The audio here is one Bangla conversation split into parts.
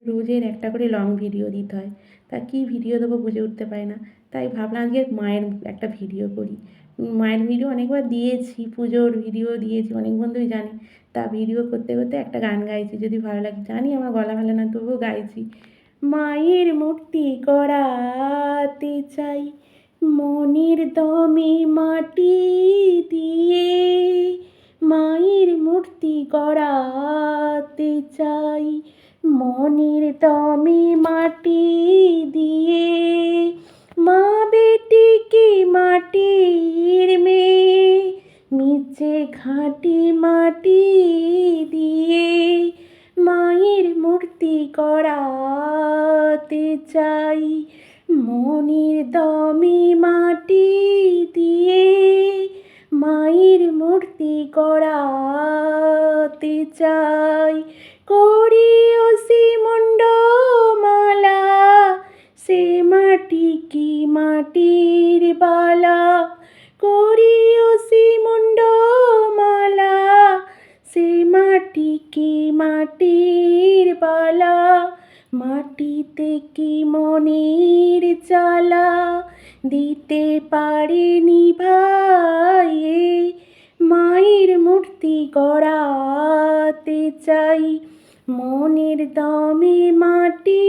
রোজের একটা করে লং ভিডিও দিতে হয়। তা কী ভিডিও দেবো বুঝে উঠতে পারি না। তাই ভাবলাম আজকে মায়ের একটা ভিডিও করি। মায়ের ভিডিও অনেকবার দিয়েছি, পুজোর ভিডিও দিয়েছি, অনেক বন্ধুই জানে। তা ভিডিও করতে, করতে একটা গান গাইছি, যদি ভালো লাগে। জানি আমার গলা ভালো না, তবুও গাইছি। মায়ের মূর্তি গড়াতে চাই মনের দমে মাটি দিয়ে, মায়ের মূর্তি গড়াতে চাই মনের দমে মাটি দিয়ে। মা বেটিকে মাটির মেয়ে নিচে ঘাঁটি মাটি দিয়ে, মায়ের মূর্তি গড়াতে চাই মনের দমে মাটি দিয়ে, মায়ের মূর্তি গড়াতে চাই। করিও শ্রীমুণ্ডমালা সে মাটি কি মাটির বালা, করিও শ্রীমুণ্ডমালা সে মাটি কি মাটির বালা, মাটিতে কি মনের জ্বালা দিতে পারেনি ভাইয়ে, মায়ের মূর্তি গড়াতে চাই মনের দমে মাটি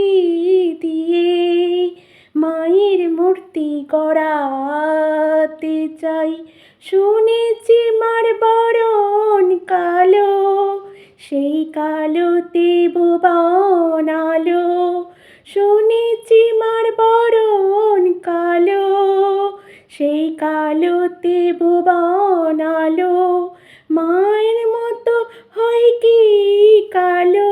দিয়ে, মায়ের মূর্তি গড়াতে চাই। শুনেছি মার বরণ কালো, সেই কালোতে ভুবন আলো, শুনেছি মার বরণ কালো, সেই কালোতে ভুবন আলো। মায়ের মতো হয় কি কালো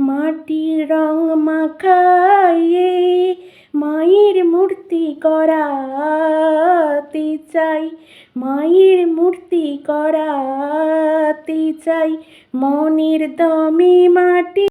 মাটির রং মাখাইয়ে, মায়ের মূর্তি গড়াতে চাই, মায়ের মূর্তি গড়াতে চাই মনের দমে মাটি।